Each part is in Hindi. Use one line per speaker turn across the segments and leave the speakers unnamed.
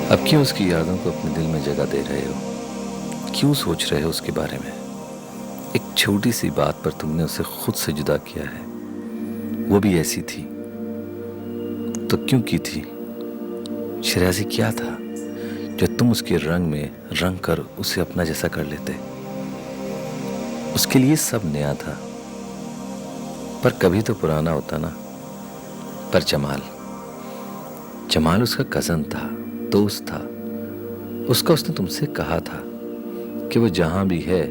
अब क्यों उसकी यादों को अपने दिल में जगह दे रहे हो? क्यों सोच रहे हो उसके बारे में? एक छोटी सी बात पर तुमने उसे खुद से जुदा किया है, वो भी ऐसी थी। तो क्यों की थी? शराजी क्या था जो तुम उसके रंग में रंग कर उसे अपना जैसा कर लेते? उसके लिए सब नया था, पर कभी तो पुराना होता ना। पर जमाल उसका कजन था, दोस्त था। उसने तुमसे कहा था कि वो जहां भी है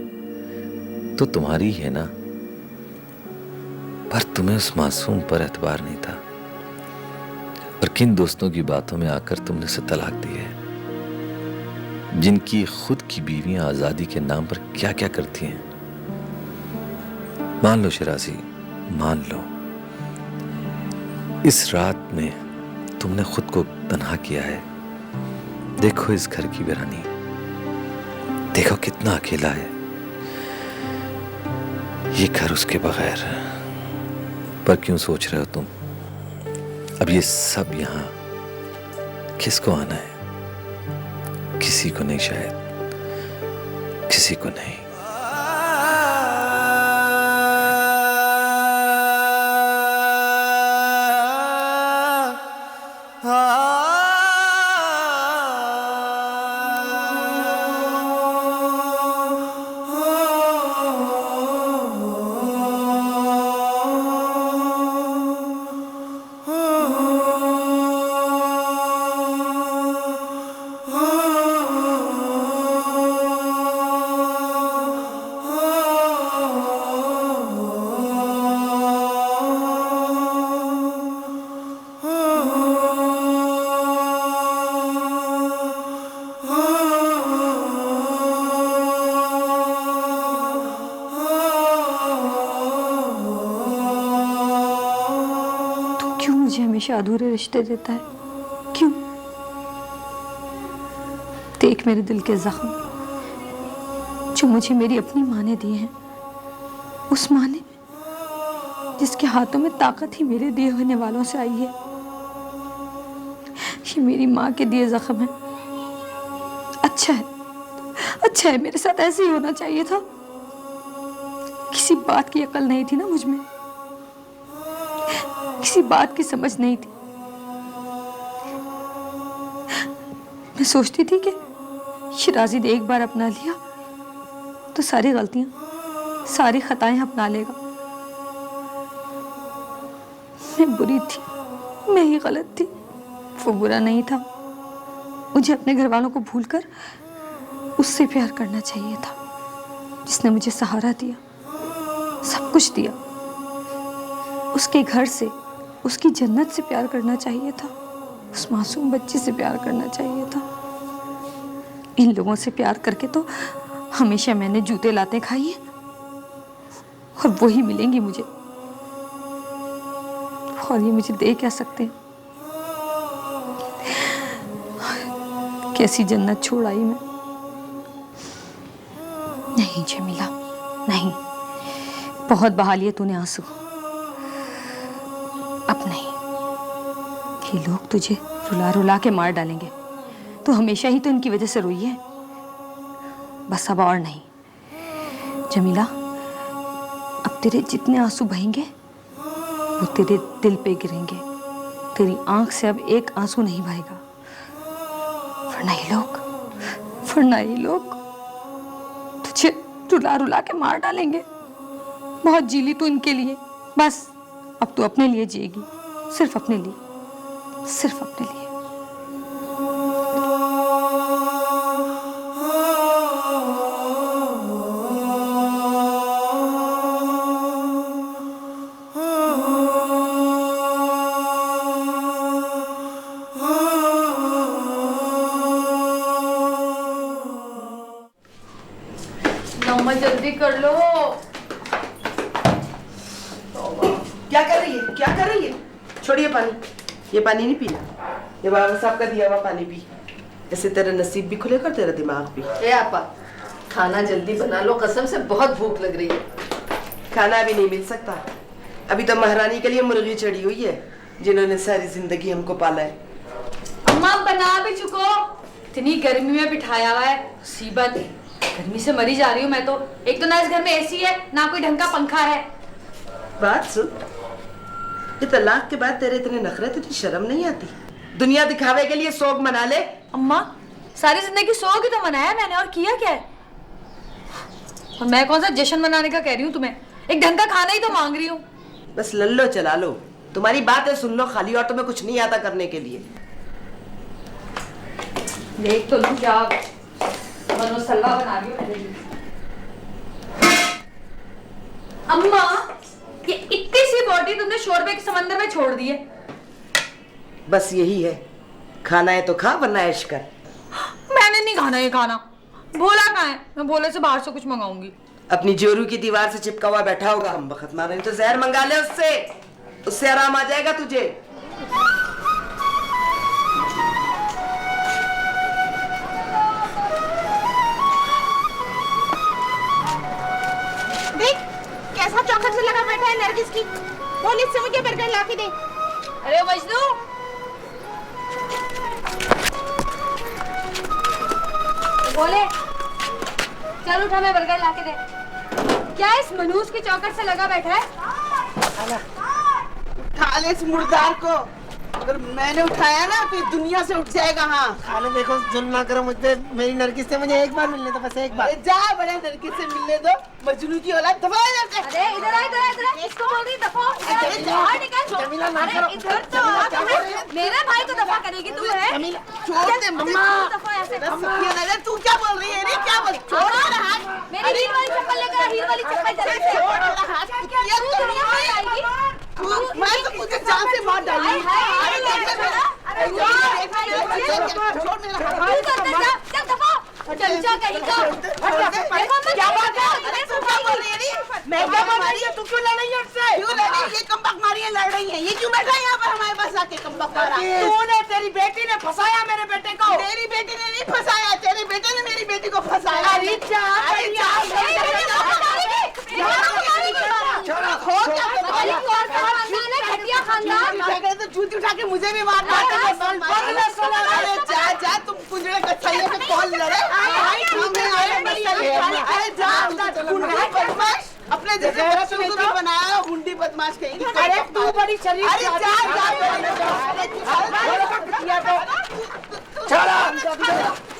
तो तुम्हारी है ना। पर तुम्हें उस मासूम पर एतबार नहीं था, और किन दोस्तों की बातों में आकर तुमने उसे तलाक दी है, जिनकी खुद की बीवियां आजादी के नाम पर क्या क्या करती हैं। मान लो शराजी, मान लो, इस रात में तुमने खुद को तन्हा किया है। देखो इस घर की वीरानी, देखो कितना अकेला है ये घर उसके बगैर। पर क्यों सोच रहे हो तुम, अब ये सब यहां किसको आना है? किसी को नहीं, शायद किसी को नहीं।
मुझे हमेशा अधूरे रिश्ते देता है, क्यों? देख मेरे दिल के जख्म जो मुझे मेरी अपनी माँ ने दिए हैं, उस माँ ने जिसके हाथों में ताकत ही मेरे दिए होने वालों से आई है। ये मेरी माँ के दिए जख्म है। अच्छा है, मेरे साथ ऐसे ही होना चाहिए था। किसी बात की अकल नहीं थी ना मुझ में, किसी बात की समझ नहीं थी। मैं सोचती थी कि शराजी ने एक बार अपना लिया तो सारी गलतियां, सारी खताएं अपना लेगा। मैं बुरी थी, मैं ही गलत थी, वो बुरा नहीं था। मुझे अपने घर वालों को भूलकर उससे प्यार करना चाहिए था, जिसने मुझे सहारा दिया, सब कुछ दिया। उसके घर से, उसकी जन्नत से प्यार करना चाहिए था, उस मासूम बच्ची से प्यार करना चाहिए था। इन लोगों से प्यार करके तो हमेशा मैंने जूते लाते खाई है, और वही मिलेंगी मुझे। और ये मुझे दे क्या सकते हैं? कैसी जन्नत छोड़ आई मैं। नहीं जमीला, नहीं, बहुत बहा लिए तूने आंसू, अब नहीं। ये लोग तुझे रुला रुला के मार डालेंगे। तू हमेशा ही तो इनकी वजह से रोई है, बस अब और नहीं। जमीला, अब तेरे जितने आंसू बहेंगे वो तेरे दिल पे गिरेंगे। तेरी आंख से अब एक आंसू नहीं बहेगा, वरना ये लोग तुझे रुला रुला के मार डालेंगे। बहुत जी ली तू इनके लिए, बस अब तू अपने लिए जिएगी, सिर्फ अपने लिए, सिर्फ अपने लिए।
मम्मा जल्दी कर लो।
क्या कर रही है? छोड़िए पानी, ये पानी नहीं पीना। ये बाबा साहब का दिया हुआ पानी पी, इससे तेरा नसीब भी खुलेगा और तेरा दिमाग भी।
ए आपा, खाना जल्दी बना लो, कसम से बहुत भूख लग रही है।
खाना अभी नहीं मिल सकता, अभी तो महारानी के लिए मुर्गी चढ़ी हुई है, जिन्होंने सारी जिंदगी हमको पाला है।
अम्मा बना भी चुको।
इतनी गर्मी में बिठाया हुआ है, मुसीबत। गर्मी से मरी जा रही हूँ मैं तो। एक तो ना इस घर में एसी है, ना कोई ढंग का पंखा है।
बात सुन, ये तलाक के बाद तेरे इतने नखरे, तुझे शर्म नहीं आती? दुनिया दिखावे के लिए सोग मना ले।
अम्मा, सारी जिंदगी सोग ही तो मनाया मैंने, और किया क्या है? और मैं कौन सा जश्न मनाने का कह रही हूँ तुम्हें? एक ढंग का खाना ही तो मांग रही हूँ।
बस लल्लो चला लो, तुम्हारी बातें सुन लो खाली, और तुम्हें कुछ नहीं आता करने के लिए।
देख तो लूं क्या मनोसल्ला बना रही हो मेरे लिए। अम्मा, ये इतनी सी बॉडी तुमने शोरबे के समंदर में छोड़ दी है।
बस यही है, खाना है तो खा, वरना ऐश कर।
मैंने नहीं खाना ये खाना। भोला कहाँ है? मैं भोले से बाहर से कुछ मंगाऊंगी।
अपनी जोरू की दीवार से चिपका हुआ बैठा होगा। हम बखत मारे तो जहर मंगा ले उससे, उससे आराम आ जाएगा तुझे।
देख कैसा चौखट से लगा बैठा है नरगिस की। बोल इससे मुझे बर्गर ला के दे।
अरे मजनू, बोले चल उठा, मैं बर्गर ला के दे। क्या इस मनूस की चौखट से लगा बैठा है?
उठा ले इस मुर्दार को। अगर मैंने उठाया ना तो दुनिया से उठ जाएगा। हाँ
खाले देखो, जुल्म ना करो मुझ पे। मेरी नरगिस से मुझे एक बार मिलने दो, बस एक बार।
जा बड़ा नरगिस से मिलने दो। मजनू की औलाद दफा हो जाते।
अरे इधर आ, इधर आ, इधर आ। इसको बोल रही दफा। बाहर निकल।
जमीला ना
अरे
करो।
इधर तो आ। मेरे भाई को दफा करेगी तू है?
जमीला छोड़ दे मम्मा।
दफा ऐसे।
नजर तू क्या बोल रही है? अरे क्या बोल? छोड़ मेरा हाथ।
मेरी हील वाली चप्पल लेकर आ, हील वाली चप्पल जल्दी से।
छोड़ मेरा हाथ।
क्या तू दुनिया में आएगी?
मैं तो तुझे जान से मार डालूंगी।
अरे
छोड़ मेरा हाथ।
तू तो अंदर जा, चल दफा। चमचा कहीं का।
क्या बात है? तू क्या बोल रही है? मैं क्या बोल रही है? तू क्यों लड़ रही है उससे? क्यों लड़ रही है? ये कमबख्त मारी है, लड़ रही है। ये क्यों बैठा है यहाँ पर हमारे पास आके कमबख्त मारा?
तूने, तेरी बेटी ने फंसाया मेरे बेटे को।
मेरी बेटी ने नहीं फंसाया, तेरे बेटे ने मेरी बेटी को फंसाया।
अरे जा,
जूती उठा के मुझे भी मारना। अरे जा जा, तुम कुंजड़े कच्छाइयों के कौन लड़े? अरे जा, बदमाश, अपने जैसे बच्चों को भी बनाया हुंडी बदमाश कहीं।
अरे तू बड़ी शरीफ।
अरे जा जा,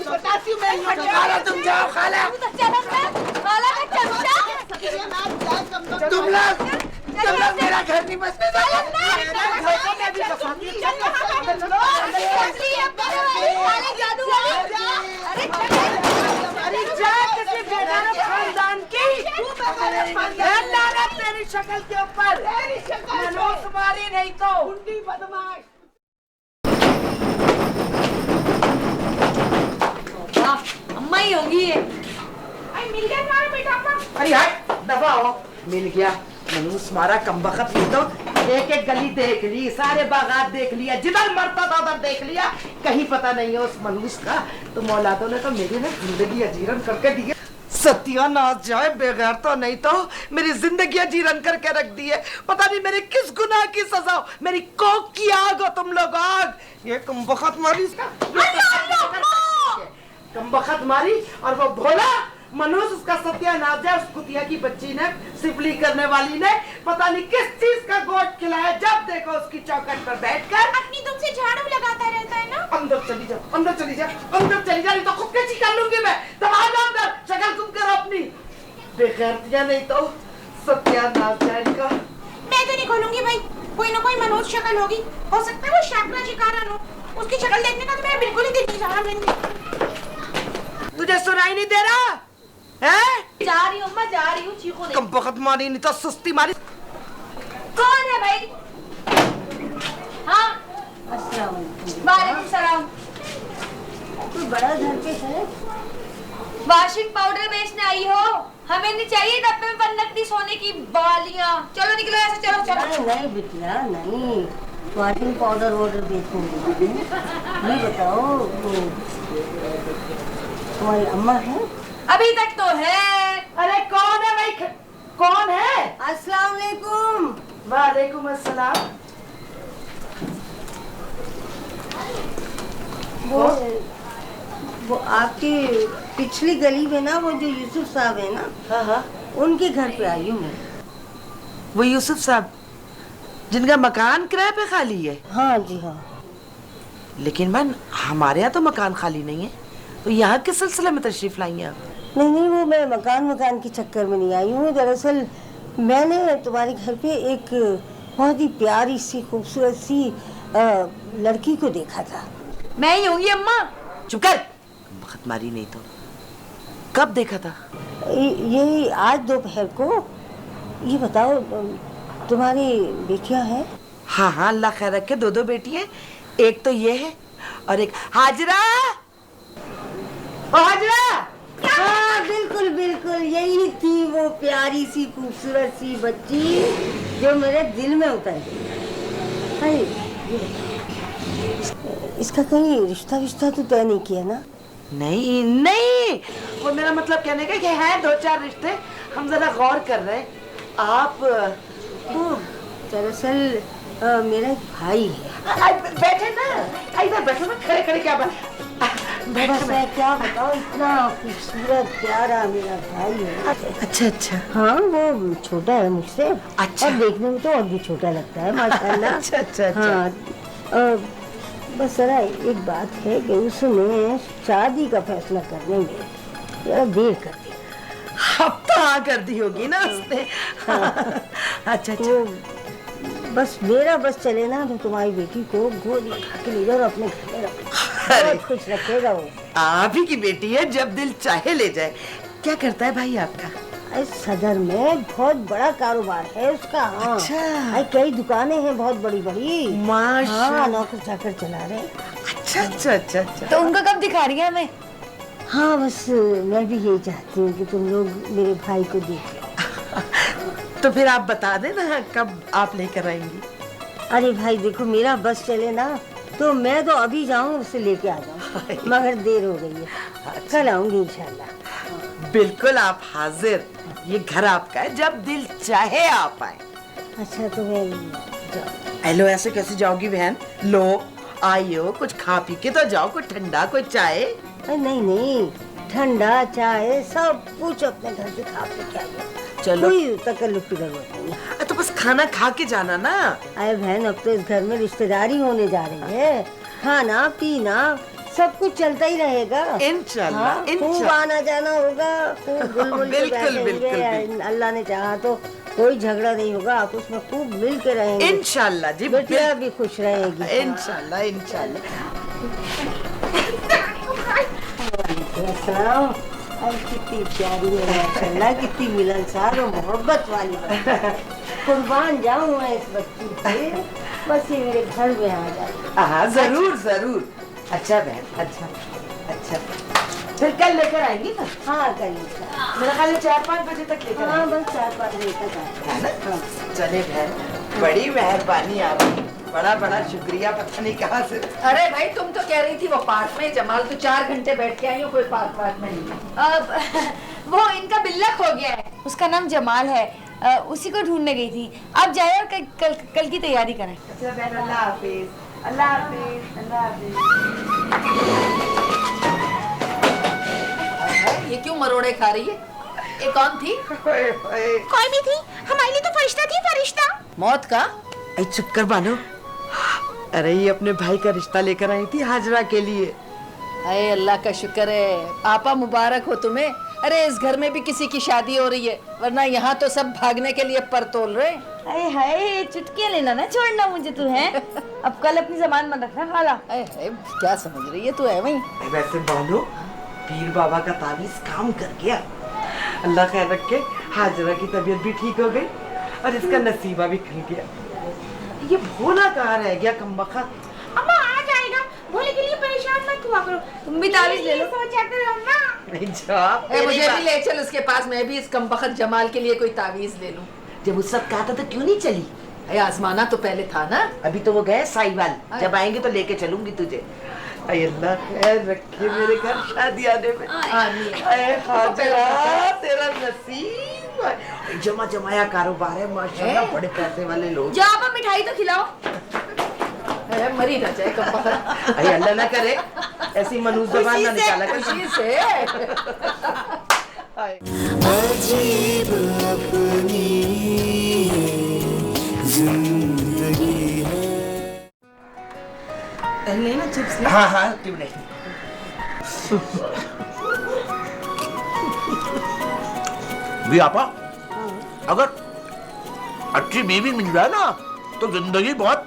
बताती हूँ मैं।
तुम जाओ खाला। तुम लोग मेरा घर नहीं बसने
तेरी शक्ल के ऊपर तुम्हारी नहीं तो
बदमाश।
अम्मा ही होगी ये।
मिल गया तुम्हारा बेटा?
अरे हट, दफा हो। मिल गया मनूस मारा कमबख्त। ये तो एक एक गली देख ली, सारे बागात देख लिया, जिधर मरता था उधर देख लिया, कहीं पता नहीं है उस मनूस का। तो मौलादों ने तो मेरी ना जिंदगी अजीरन करके दी है। सत्यानाश जाए, बगैर तो नहीं तो मेरी जिंदगी अजीरन करके रख दी है। पता नहीं मेरे किस गुनाह की सजा हो। मेरी कोक की आग हो तुम लोग, आग। ये कमबख्त मारी, कमबख्त मारी, और वो भोला मनोज उसका सत्यानाश जाए। उस कुतिया की बच्ची ने, सिफली करने वाली ने पता नहीं किस चीज का गोश्त खिलाया। जब देखो उसकी चौखट पर बैठकर
अपनी तुमसे झाड़ू लगाता रहता है ना।
अंदर चली जा, अंदर चली जा, अंदर चली जा, नहीं तो खुद कैसी कर लूंगी मैं। दरवाजा अंदर, शक्ल तुम करो अपनी। बेगैरतिया नहीं तो सत्यानाश जाए इनका।
मैं तो नहीं खोलूंगी भाई, कोई ना कोई मनोज शक्ल होगी। हो सकता है वो शाकरा शिकारा हो, उसकी शक्ल देखने का तो मैं बिल्कुल ही दिल नहीं चाह रहा।
तुझे सुनाई नहीं दे रहा है?
जा रही हूँ अम्मा, जा रही हूँ। चीखो नहीं।
कमबख्त मारी, नहीं तो सुस्ती मारी।
कौन है भाई? हाँ, वालेकुम सलाम।
कोई बड़ा घर पे है?
वॉशिंग पाउडर बेचने आई हो? हमें नहीं चाहिए डब्बे में बंद नकली सोने की बालियां। चलो निकलो ऐसे, चलो चलो।
नहीं बिटिया नहीं, वॉशिंग पाउडर वॉडर बेचने। ये बताओ, तुम्हारी अम्मा है?
अभी तक तो है।
अरे कौन है भाई, कौन है?
अस्सलाम वालेकुम।
वालेकुम अस्सलाम।
वो वो आपकी पिछली गली में ना वो जो यूसुफ साहब है ना,
हाँ हाँ,
उनके घर पे आई हूँ मैं।
वो यूसुफ साहब जिनका मकान किराए पे खाली है।
हाँ जी हाँ।
लेकिन बहन हमारे यहाँ तो मकान खाली नहीं है, तो यहाँ किस सिलसिले में तशरीफ लाई हैं आप?
नहीं नहीं, वो मैं मकान के चक्कर में नहीं आई हूँ। दरअसल मैंने तुम्हारे घर पे एक बहुत ही प्यारी सी खूबसूरत सी लड़की को देखा था।
मैं ही होंगी अम्मा।
चुप कर, वक्त मारी नहीं तो। कब देखा था?
ये आज दोपहर को। ये बताओ तुम्हारी बेटियां हैं?
हाँ हाँ, अल्लाह खैर रखे, दो बेटी हैं। एक तो ये है और एक हाजरा। ओ हाजरा!
हाँ बिल्कुल बिल्कुल, यही थी वो प्यारी सी खूबसूरत सी बच्ची जो मेरे दिल में उतर गई। अरे इसका कहीं रिश्ता तो तय नहीं किया ना?
नहीं नहीं, वो मेरा मतलब कहने का कि है 2-4 रिश्ते, हम जरा गौर कर रहे हैं। आप
दरअसल मेरा एक भाई है।
बैठे ना, इधर बैठो ना, खड़े खड़े क्या बात।
बस मैं क्या बताऊँ, इतना खूबसूरत प्यारा मेरा भाई है।
अच्छा अच्छा।
हाँ वो छोटा है मुझसे।
अच्छा।
और देखने में तो और भी छोटा लगता है माशाल्लाह।
अच्छा अच्छा अच्छा।
हाँ बस जरा एक बात है कि उसने शादी का फैसला करने में जरा देर कर दी।
हफ्ता कर दी होगी ना उसने। अच्छा अच्छा।
तो बस मेरा बस चले ना तो तुम्हारी बेटी को गोद में उठा के ले जाओ और अपने घर में रखो। बहुत खुश रखेगा वो।
आप ही की बेटी है, जब दिल चाहे ले जाए। क्या करता है भाई आपका?
सदर में बहुत बड़ा कारोबार है उसका। हाँ।
अच्छा।
कई दुकानें हैं बहुत बड़ी बड़ी।
माशाल्लाह।
हाँ, नौकर चाकर चला रहे।
अच्छा अच्छा अच्छा अच्छा।
तो उनका कब दिखा रही है हमें?
हाँ बस मैं भी यही चाहती हूँ कि तुम लोग मेरे भाई को देख लो।
तो फिर आप बता देना कब आप लेकर आएंगी।
अरे भाई देखो, मेरा बस चले ना तो मैं तो अभी जाऊँ उसे लेके आ जाऊँ, मगर देर हो गई है। कल आऊंगी इंशाल्लाह।
बिल्कुल आप हाजिर, ये घर आपका है, जब दिल चाहे आप आए।
अच्छा तो मैं जाऊँ?
हेलो, ऐसे कैसे जाओगी बहन? लो आइयो, कुछ खा पी के तो जाओ, कुछ ठंडा कोई चाय।
नहीं नहीं, ठंडा चाय सब कुछ अपने घर से खा पी के आइए।
चलो।
कोई तकल्लुफ की जरूरत नहीं है।
तो बस खाना खा के जाना ना।
अरे बहन, अब तो इस घर में रिश्तेदारी होने जा रही है, खाना पीना सब कुछ चलता ही रहेगा।
इंशाल्लाह।
हाँ, खूब आना जाना होगा, खूब गुल
बिल्कुल, बिल्कुल।
अल्लाह ने चाहा तो कोई झगड़ा नहीं होगा, आप उसमें खूब मिल के रहेंगे।
इंशाल्लाह जी,
बेटिया भी खुश रहेगी।
इंशाल्लाह इंशाल्लाह।
कितनी प्यारी है माशाल्लाह, कितनी मिलनसार और मोहब्बत वाली है। कुर्बान जाऊं मैं इस बच्ची से, बस ये मेरे घर में आ जाए।
हाँ जरूर जरूर। अच्छा बहन, अच्छा अच्छा। फिर कल लेकर आएंगी ना?
हाँ कल
मेरा ख्याल 4-5 बजे तक लेकर
हाँ
आएंगी।
बस 4-5 बजे तक
है ना?
हाँ।
चले बहन, बड़ी मेहरबानी आपकी, बड़ा बड़ा शुक्रिया। पता नहीं कहाँ से।
अरे भाई तुम तो कह रही थी वो पार्क में, जमाल तो 4 घंटे बैठ के आई हो, कोई पार्क में नहीं।
वो इनका बिल्ला खो गया है, उसका नाम जमाल है। उसी को ढूंढने गई थी। आप जाए और कल की तैयारी करें।
अच्छा बहन, अल्लाह हाफिज। अल्लाह हाफिज। अल्लाह हाफिज।
ये क्यों मरोड़े खा रही है? ये कौन थी?
कोई भी थी, हमारे लिए तो फरिश्ता थी, फरिश्ता।
मौत का?
चुप कर बानो। अरे ये अपने भाई का रिश्ता लेकर आई थी हाजरा के लिए।
अरे अल्लाह का शुक्र है, आपा मुबारक हो तुम्हें। अरे इस घर में भी किसी की शादी हो रही है, वरना यहाँ तो सब भागने के लिए पर तोल रहे।
अरे हाय, चुटकियां लेना ना छोड़ना मुझे तू है। अब कल अपनी जबान मत रखना खाला।
अरे क्या समझ रही है तू? है वही।
वैसे बानो, पीर बाबा का तावीज काम कर गया। अल्लाह खैर रखे, हाजरा की तबीयत भी ठीक हो गई और इसका नसीबा भी खुल गया। ये भोला कहाँ रह गया कमबख्त?
अम्मा आ जाएगा, भोले के लिए परेशान मत हुआ करो।
तुम भी तावीज ले लो।
सोचा करो अम्मा।
नहीं जा,
मुझे भी ले चल उसके पास, मैं भी इस कमबख्त जमाल के लिए कोई तावीज ले लूं।
जब उस वक्त कहा था तो क्यों नहीं चली?
अरे आजमाना तो पहले था ना।
अभी तो वो गए साहिवाल, जब आएंगे तो लेके चलूंगी तुझे। अय अल्लाह खैर रखे मेरे घर शादी आने में। अय हाजरा, तेरा नसीब। जमा जमाया कारोबार है माशाल्लाह, बड़े पैसे वाले लोग।
जाओ आप मिठाई तो खिलाओ।
अरे मरी ना जाए कमबख्त।
अरे अल्लाह ना करे ऐसी मनहूस जबान ना निकाला कर।
खुशी से
अजीब अपनी जिंदगी है।
लेना चिप्स ले। हाँ हाँ क्यों नहीं।
भी आपा अगर अच्छी बीवी मिल जाए ना तो जिंदगी बहुत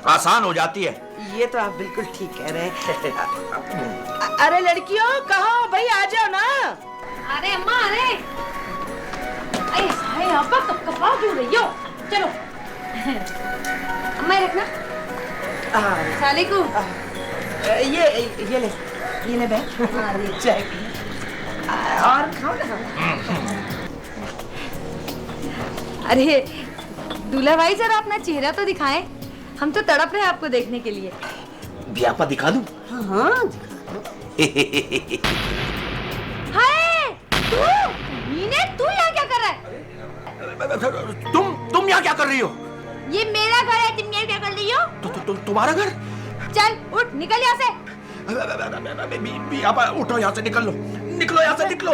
आसान हो जाती है।
ये तो आप बिल्कुल ठीक कह रहे हैं। अरे लड़कियों कहो भाई आ जाओ ना।
अरे अम्मा अरे हाय आपा कपकपा क्यों रही हो? चलो अम्मा ये रखना। साले को
ये ले बहन। चाय पी और खाओ ना।
अरे दूल्हा भाई जरा अपना चेहरा तो दिखाएं, हम तो तड़प रहे हैं आपको देखने के लिए।
भी आपा दिखा दूं?
हाँ
हाय तू यहाँ क्या कर रहा है?
तुम यहाँ क्या कर रही हो?
ये मेरा घर है, तुम यहाँ क्या कर रही हो?
तुम्हारा घर?
चल उठ निकल यहाँ से।
भी आपा उठो यहाँ से, निकलो यहाँ से निकलो।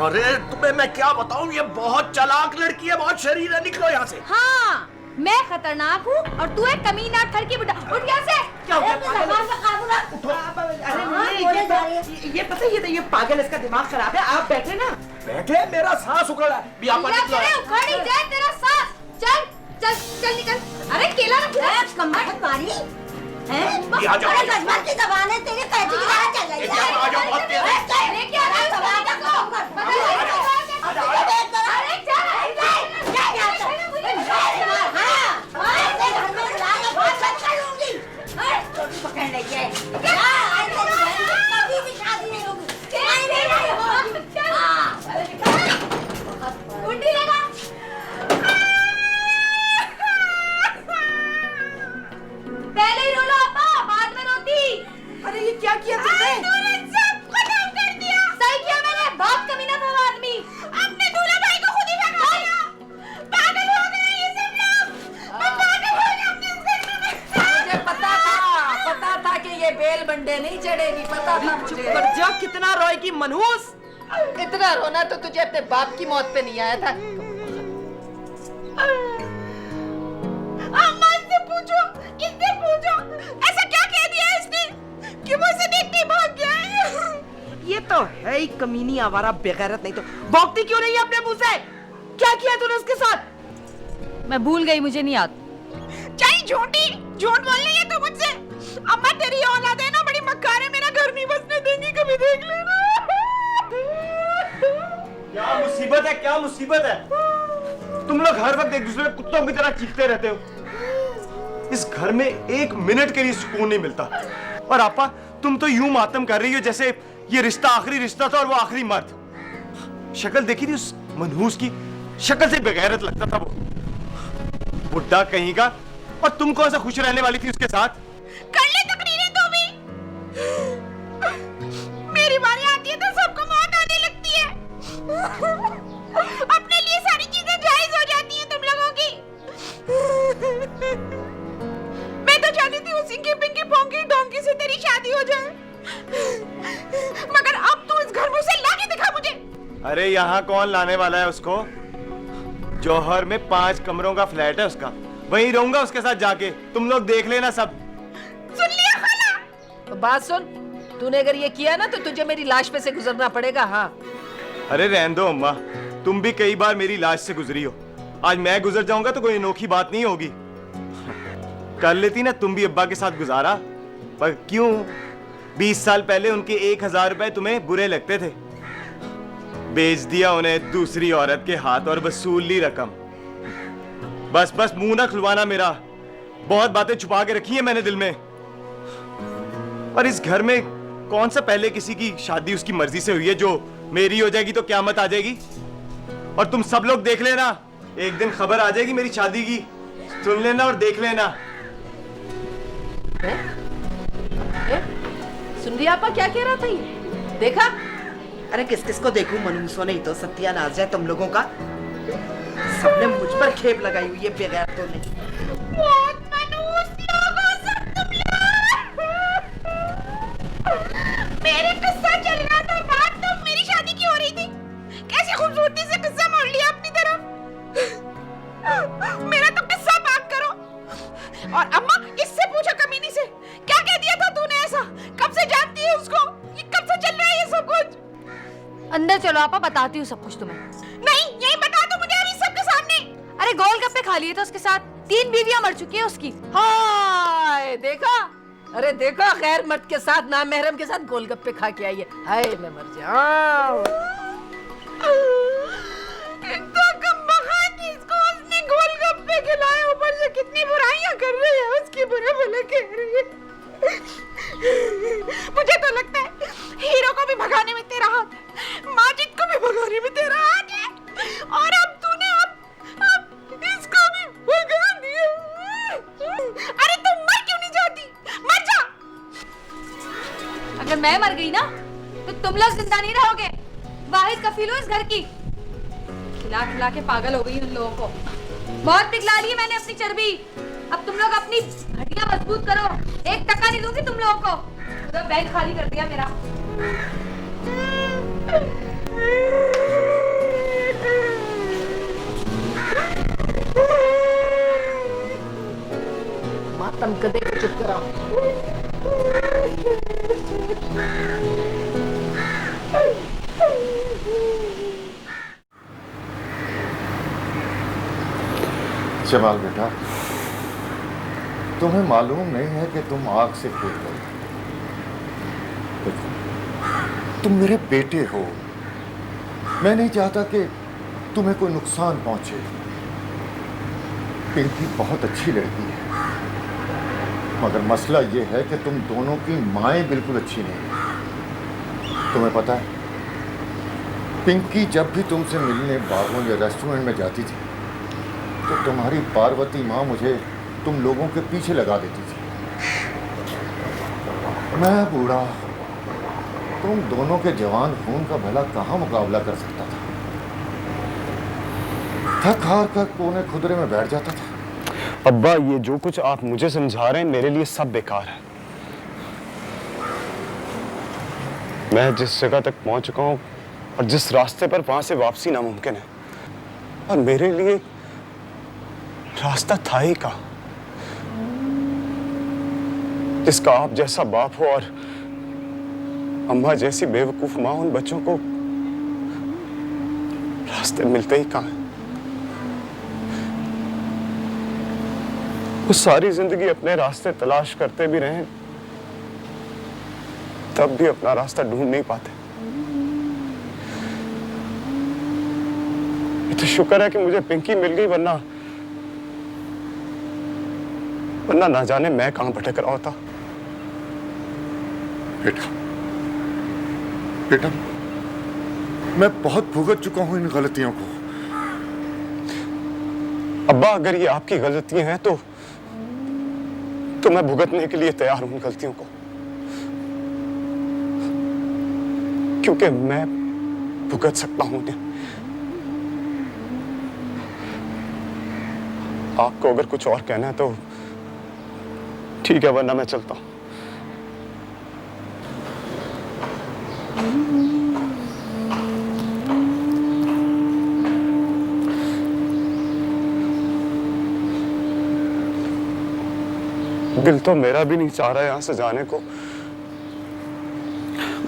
अरे तुम्हें मैं क्या बताऊं, ये बहुत चालाक लड़की है, बहुत शरीर है, निकलो यहाँ से।
हाँ मैं खतरनाक हूँ और तू एक कमीना ठरकी बुड्ढा। उठ यहाँ से।
क्या हुआ?
अरे ये पता है ये पागल, इसका दिमाग खराब है। आप बैठे ना।
बैठे, मेरा सांस उखड़ रहा है। भी आपा निकलो।
उखड़ ही जाए तेरा सांस। चल चल चल निकल। अरे केला रख।
कमबख्त मारी है।
आ जाओ।
अरे गजबर की जबान है तेरे, कैची की तरह चल रही है।
आ जाओ, बहुत तेज है।
लेके आ रहा हूँ
पकड़ लेके कभी भी शादी नहीं होगी।
उल्टी लगा। पहले ही रोलो आपा, बाद में रोती।
अरे ये क्या किया तुमने?
तूने सब खत्म कर दिया। सही किया मैंने, बहुत कमीना था वो आदमी। अपने दूल्हा भाई को खुद ही भगा दिया। पागल हो गए ये सब लोग। मैं पागल हो गई अपने इस घर में।
मुझे पता था कि ये बेल बंडे नहीं चढ़ेगी, पता था
चुप
मुझे।
कर जा, कितना रोएगी मनहूस।
इतना रोना तो तुझे अपने बाप की मौत पे नहीं आया था।
अम्मा इससे पूछो ऐसा क्या कह दिया इसने कि वो इसे देखते भाग गया।
ये तो है ही कमीनी आवारा बेगैरत, नहीं तो भौंकती क्यों नहीं है अपने मुंह से? क्या किया तूने उसके साथ?
मैं भूल गई, मुझे नहीं याद। चाहे झूठ बोल रही है तो मुझसे। अम्मा तेरी औलाद है ना, बड़ी मक्कार है, मेरा घर नहीं बसने देंगी, कभी देख लेना।
क्या मुसीबत है? तुम लोग हर वक्त एक दूसरे पे कुत्तों की तरह चीखते रहते हो। इस घर में एक मिनट के लिए सुकून नहीं मिलता। और आपा तुम तो यूं मातम कर रही हो जैसे ये रिश्ता आखिरी रिश्ता था और वो आखिरी मर्द। शक्ल देखी थी उस मनहूस की, शक्ल से बेगैरत लगता था वो बुड्ढा कहीं का। और तुम कौन सा खुश रहने वाली थी उसके साथ?
कर ले तकरीरें तो भी। मेरी बारी आती है तो सबको मौत आने लगती है। अपने लिए सारी चीजें जायज हो जाती हैं तुम लोगों की। मैं तो चाहती थी उसी की पिंकी पोंकी डोंकी से तेरी शादी हो जाए, मगर अब तू इस घर में उसे ला के दिखा मुझे।
अरे यहाँ कौन लाने वाला है उसको? जौहर में 5 कमरों का फ्लैट है उसका, वहीं रहूंगा उसके साथ जाके। तुम लोग देख लेना सब।
सुन लिया खाला?
तो बात सुन, तूने अगर ये किया ना तो तुझे मेरी लाश पे से गुजरना पड़ेगा। हाँ
अरे रहने दो अम्मा, तुम भी कई बार मेरी लाश से गुजरी हो। आज मैं गुजर जाऊंगा तो कोई अनोखी बात नहीं होगी। कर लेती ना तुम भी अब्बा के साथ गुजारा। पर क्यों? 20 साल पहले उनके 1000 रुपए तुम्हें बुरे लगते थे, बेच दिया उन्हें दूसरी औरत के हाथ और वसूल ली रकम। बस बस मुंह ना खुलवाना मेरा, बहुत बातें छुपा के रखी हैं मैंने दिल में। और इस घर में कौन सा पहले किसी की शादी उसकी मर्जी से हुई है जो मेरी हो जाएगी तो क्यामत आ जाएगी। और तुम सब लोग देख लेना, एक दिन खबर आ जाएगी मेरी शादी की, सुन लेना और देख लेना।
सुन लिया आपा क्या कह रहा था ये? देखा?
अरे किस किस को देखूं, मनहूसों ने ही तो सत्यानाश है तुम लोगों का। सबने मुझ पर खेप लगाई हुई है बेगैरतों ने।
बहुत
इससे पूछो कमीनी से, क्या कह दिया था तूने ऐसा? कब से जानती है उसको? ये कब से चल रहा है ये सब कुछ?
अंदर चलो आपा, बताती हूँ सब कुछ तुम्हें।
नहीं, यही बता दो मुझे अभी सबके सामने।
अरे गोलगप्पे खा लिए थे उसके साथ, 3 बीवियां मर चुकी है उसकी।
हाय देखा, अरे देखो गैर मर्द के साथ, नामहरम के साथ गोलगप्पे खा के आई है। हाय मैं मर जाऊं।
इतना कमबख्त इसको उसने गोलगप्पे खिलाए, ऊपर से कितनी बुराइयां कर रही है, उसकी बुरे भले कह रही है। मुझे तो लगता है हीरो को भी भगाने में तेरा हाथ है, माजिद को भी भगाने में तेरा हाथ है, और अब तूने अब इसको भी भगा दिया। अरे तुम मर क्यों नहीं जाती? मर जा।
अगर मैं मर गई ना तो तुम लोग जिंदा नहीं रहोगे। वाहिद कफील हो इस घर की। खिला खिला के पागल हो गई उन लोगों को। बहुत पिघला ली है मैंने अपनी चर्बी। अब तुम लोग अपनी हड्डियां मजबूत करो। 1 टका नहीं दूंगी तुम लोगों को। पूरा बैंक खाली कर दिया मेरा।
मातम कदे को चुप कराओ।
जमाल बेटा, तुम्हें मालूम नहीं है कि तुम आग से कूद गए। देखो, तुम मेरे बेटे हो। मैं नहीं चाहता कि तुम्हें कोई नुकसान पहुंचे। पिंकी बहुत अच्छी लड़की है, मगर मसला ये है कि तुम दोनों की माएँ बिल्कुल अच्छी नहीं है। तुम्हें पता है, पिंकी जब भी तुमसे मिलने बागों या रेस्टोरेंट में जाती थी तो तुम्हारी पार्वती माँ मुझे तुम लोगों के पीछे लगा देती थी। मैं बूढ़ा, तुम दोनों के जवान खून का भला कहाँ मुकाबला कर सकता था। थक हार कर कोने खुदरे में बैठ जाता था।
अब्बा, ये जो कुछ आप मुझे समझा रहे हैं मेरे लिए सब बेकार है। मैं जिस जगह तक पहुंच चुका हूं और जिस रास्ते पर वहां से वापसी नामुमकिन है, और मेरे लिए रास्ता था ही का, जिसका आप जैसा बाप हो और अम्मा जैसी बेवकूफ माँ उन बच्चों को रास्ते मिलते ही कहाँ हैं। वो सारी जिंदगी अपने रास्ते तलाश करते भी रहे, तब भी अपना रास्ता ढूंढ नहीं पाते। ये तो शुक्र है कि मुझे पिंकी मिल गई, वरना ना जाने मैं कहां भटक रहा होता।
बेटा, मैं बहुत भुगत चुका हूं इन गलतियों को।
अब्बा, अगर ये आपकी गलतियां हैं तो मैं भुगतने के लिए तैयार हूं इन गलतियों को, क्योंकि मैं भुगत सकता हूं उन्हें। आपको अगर कुछ और कहना है तो ठीक है, वरना मैं चलता हूं। दिल तो मेरा भी नहीं चाह रहा है यहां से जाने को,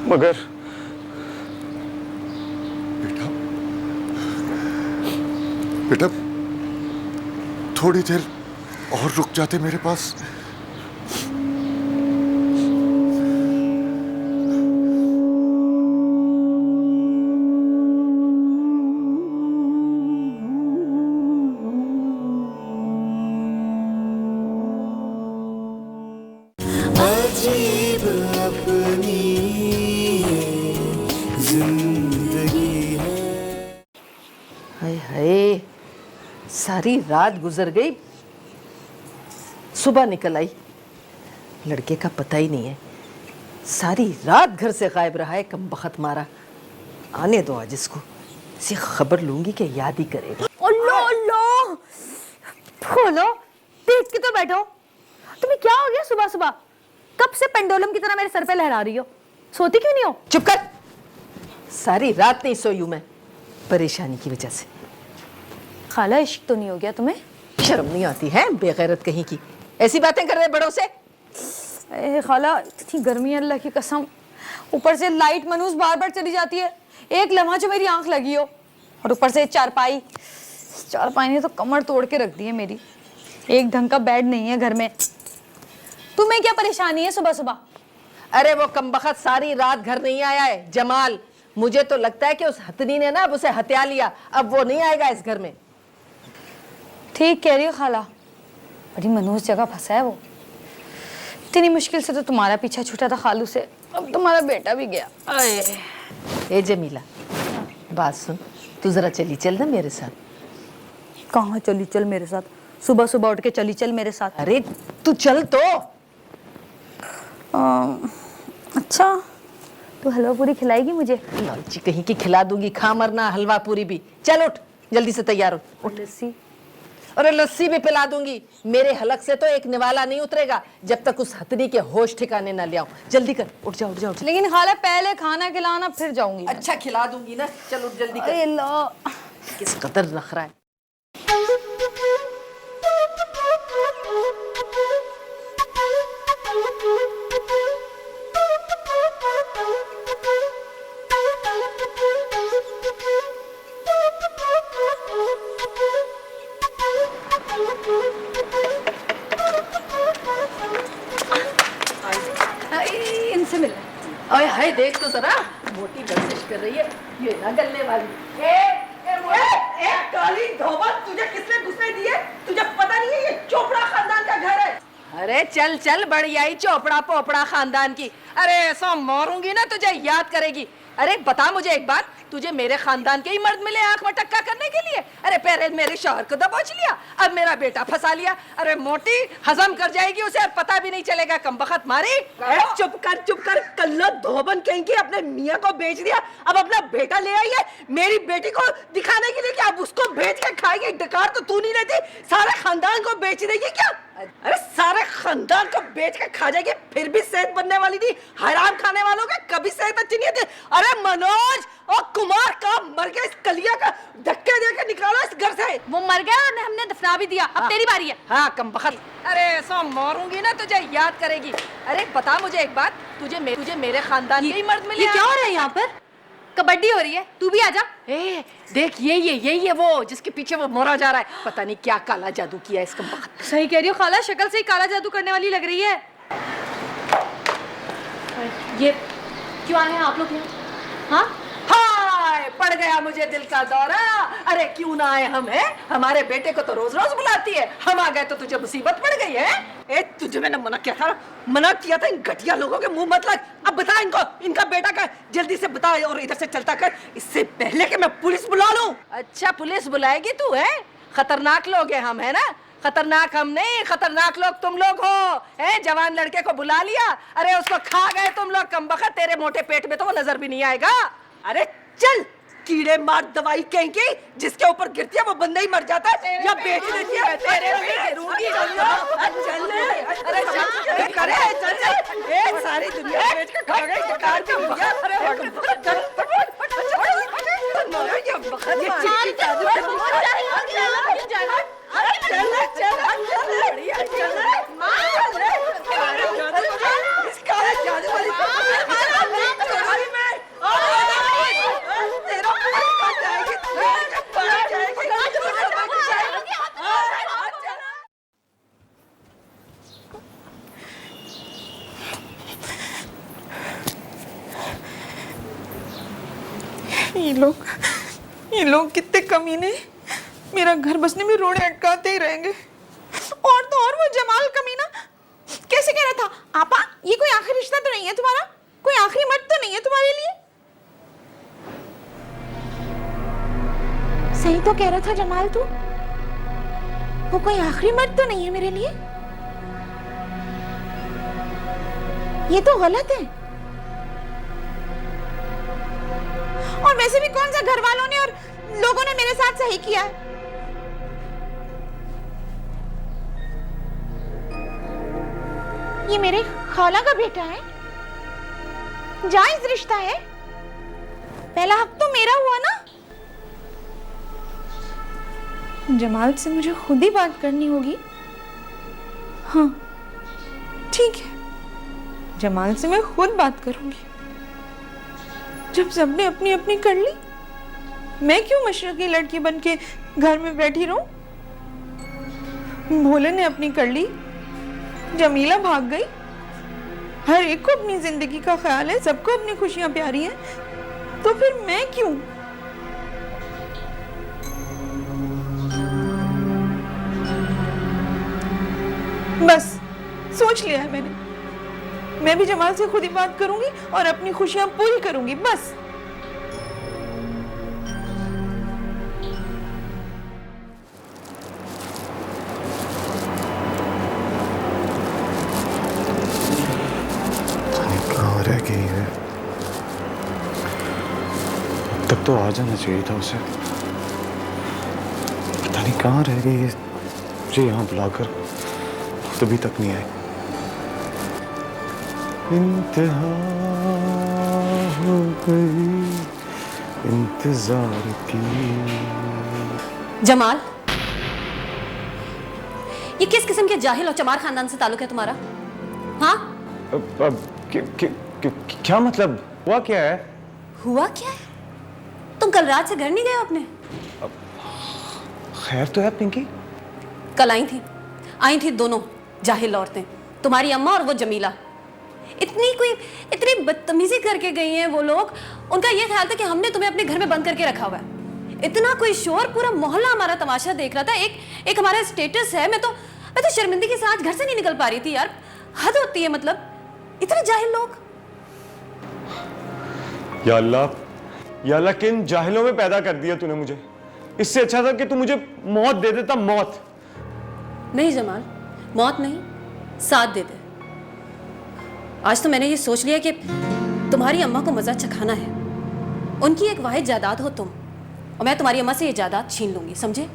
मगर
बेटा, थोड़ी देर और रुक जाते मेरे पास।
अजीब अपनी जिंदगी है।
हाय हाय, सारी रात गुजर गई, सुबह निकल आई, लड़के का पता ही नहीं है। सारी रात घर से गायब रहा है, कमबख्त मारा। आने दो आज इसको, इसे खबर लूंगी कि याद ही करेगा।
अल्लाह अल्लाह, खोलो, देख के तो बैठो। तुम्हें क्या हो गया सुबह सुबह? कब से पेंडुलम की तरह मेरे सर पे लहरा रही हो? सोती क्यों नहीं हो?
चुप कर, सारी रात नहीं सोई हूं मैं, परेशानी की वजह से।
खाला, इश्क तो नहीं हो गया तुम्हें?
शर्म नहीं आती है बेगैरत कहीं की? ऐसी बातें कर रहे बड़ों से?
ए खाला, इतनी गर्मी है अल्लाह की कसम, ऊपर से लाइट मनूस बार बार चली जाती है, एक लम्हा जो मेरी आंख लगी हो, और ऊपर से चारपाई ने तो कमर तोड़ के रख दी है मेरी। एक ढंग का बेड नहीं है घर में। तुम्हें क्या परेशानी है सुबह सुबह?
अरे वो कमबख्त सारी रात घर नहीं आया है, जमाल। मुझे तो लगता है कि उस हथनी ने ना अब उसे हत्या लिया, अब वो नहीं आएगा इस घर में।
ठीक कह रही हो खाला, बड़ी मनहूस जगह फंसा है वो। इतनी मुश्किल से तो तुम्हारा पीछा छूटा था खालू से, अब तुम्हारा बेटा भी गया।
ए जमीला, बात सुन, तू जरा चली चल ना मेरे साथ।
कहाँ चली चल मेरे साथ? सुबह सुबह उठ के चली चल मेरे साथ।
अरे तू चल तो।
अच्छा, तो हलवा पूरी खिलाएगी मुझे?
लालची कहीं की खिला दूंगी, खा मरना हलवा पूरी भी। चल उठ, जल्दी से तैयार हो।
लस्सी?
अरे लस्सी भी पिला दूंगी। मेरे हलक से तो एक निवाला नहीं उतरेगा जब तक उस हथनी के होश ठिकाने ना ले आऊं। जल्दी कर, उठ जा उठ जा उठ जा।
लेकिन खाला पहले खाना खिलाना, फिर जाऊंगी।
अच्छा खिला दूंगी ना, चल उठ जल्दी कर।
अरे ला,
किस कदर रख रहा है।
इनसे मिल।
ओए हाय, देख तो जरा, मोटी बर्जिश कर रही है, ये ना गलने वाली। ए काली धोबा, तुझे किसने घुसने दिए? तुझे पता नहीं है ये चोपड़ा खानदान का घर है? अरे चल चल, बढ़िया ही चोपड़ा पोपड़ा खानदान की। अरे ऐसा मारूंगी ना तुझे याद करेगी। अरे बता मुझे एक बात, तुझे मेरे खानदान के ही मर्द मिले आंख में टक्का करने के लिए? अरे पहले मेरे शौहर को दबोच लिया, अब मेरा बेटा फंसा लिया। अरे मोटी हजम कर जाएगी उसे, पता भी नहीं चलेगा। कमबख्त मारी।
चुप कर, कल्ला धोबन कहीं के अपने मियाँ को बेच दिया, अब अपना बेटा ले आई है मेरी बेटी को दिखाने के लिए कि अब उसको बेच के खाएगी। डकार तो तू नहीं रहती, सारे खानदान को बेच देगी क्या? अरे सारे खानदान को बेच के खा जाएगी, फिर भी सेहत बनने वाली थी। हराम खाने वालों का कभी सेहत अच्छी नहीं होती। अरे मनोज और कुमार का मर गया, इस कलिया का धक्के दे के निकालो इस घर से।
वो मर गया और हमने दफना भी दिया, अब तेरी बारी है।
हाँ कमबख्त, अरे ऐसा मारूंगी ना तुझे याद करेगी। अरे बता मुझे एक बात, तुझे मेरे खानदान के ही मर्द मिले?
ये क्या हो रहा है यहाँ पर? कबड्डी हो रही है, तू भी आजा।
ए देख, यही है वो जिसके पीछे वो मोरा जा रहा है। पता नहीं क्या काला जादू किया है इसका।
सही कह रही हो खाला, शक्ल से ही काला जादू करने वाली लग रही है।
ये क्यों आए हैं आप लोग यहाँ? हाँ,
हाय, पड़ गया मुझे दिल का दौरा। अरे क्यों ना आए हम, हैं? हमारे बेटे को तो रोज रोज बुलाती है, हम आ गए तो तुझे मुसीबत पड़ गई है।
ए तुझे मैंने मना किया था इन घटिया लोगों के मुंह मत लग। अब बता इनको, इनका बेटा का जल्दी से बता, और इधर से चलता कर, इससे पहले कि मैं पुलिस बुला लूं।
अच्छा पुलिस बुलाएगी तू? है खतरनाक लोग हैं हम, है ना? खतरनाक हम नहीं, खतरनाक लोग तुम लोग हो। हैं, जवान लड़के को बुला लिया, अरे उसको खा गए तुम लोग। कमबख्त, तेरे मोटे पेट में तो वो नजर भी नहीं आएगा।
अरे चल, कीड़े मार दवाई कहेंगे, जिसके ऊपर गिरती है वो बंदा ही मर जाता है या बेच देती है।
तेरे पे गिरूंगी।
चल, सारी दुनिया बेच के खा गई, डकार की भैया।
ये लोग कितने कमीने, मेरा घर बसने में रोड़े अटकाते ही रहेंगे। और तो और वो जमाल कमीना कैसे कह रहा था, आपा ये कोई आखिरी रिश्ता तो नहीं है तुम्हारा, कोई आखिरी मर्द तो नहीं है तुम्हारे लिए? सही तो कह रहा था जमाल तू, वो कोई आखिरी मर्द तो नहीं है मेरे लिए। ये तो गलत है। और वैसे भी कौन सा घर वालों ने और लोगों ने मेरे साथ सही किया है? ये मेरे खाला का बेटा है, जायज रिश्ता है, पहला हक तो मेरा हुआ ना। जमाल से मुझे खुद ही बात करनी होगी, हाँ ठीक है, जमाल से मैं खुद बात करूंगी। जब सबने अपनी अपनी कर ली, मैं क्यों मशरकी लड़की बन के घर में बैठी रहूं? भोले ने अपनी कर ली, जमीला भाग गई। हर एक को अपनी जिंदगी का ख्याल है, सबको अपनी खुशियां प्यारी हैं, तो फिर मैं क्यों? बस सोच लिया है मैंने, मैं भी जमाल से खुद ही बात करूंगी और अपनी खुशियां पूरी करूंगी, बस।
कहाँ रह गई है? अब तक तो आ जाना चाहिए था उसे। पता नहीं कहाँ रह गई है, मुझे यहाँ बुलाकर तभी तक नहीं आई। इंतहा हो गई इंतजार की।
जमाल, ये किस किस्म के जाहिल और चमार खानदान से ताल्लुक है तुम्हारा? हाँ?
क्या मतलब? हुआ क्या है?
हुआ क्या है? तुम कल रात से घर नहीं गए अपने?
खैर तो है पिंकी?
कल आई थी दोनों जाहिल औरतें, तुम्हारी अम्मा और वो जमीला। इतनी बदतमीजी करके गई हैं वो लोग। उनका ये ख्याल था कि हमने तुम्हें अपने घर में बंद करके रखा हुआ है। इतना कोई शोर, पूरा मोहल्ला हमारा तमाशा देख रहा था। एक हमारा स्टेटस है। मैं तो शर्मिंदगी से आज घर से नहीं निकल पा रही थी यार। हद होती है, मतलब इतने जाहिल लोग।
या अल्लाह, किन जाहिलों में पैदा कर दिया तूने मुझे। इससे अच्छा था कि तू मुझे मौत दे देता, मौत।
नहीं जमाल, मौत नहीं, साथ दे दे। आज तो मैंने ये सोच लिया कि तुम्हारी अम्मा को मजा चखाना है। उनकी एक वाहिद जायदाद हो तुम, और मैं तुम्हारी अम्मा से ये जायदाद छीन लूंगी, समझे?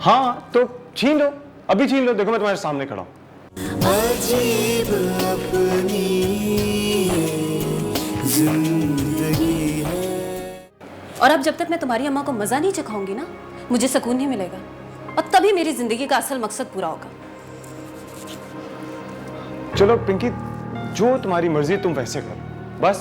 हाँ तो छीन लो, अभी छीन लो। देखो मैं तुम्हारे सामने खड़ा हूं।
अजीब अपनी जिंदगी है।
और अब जब तक मैं तुम्हारी अम्मा को मजा नहीं चखाऊंगी ना, मुझे सुकून नहीं मिलेगा, और तभी मेरी जिंदगी का असल मकसद पूरा होगा।
चलो पिंकी, जो तुम्हारी मर्जी तुम वैसे करो, बस।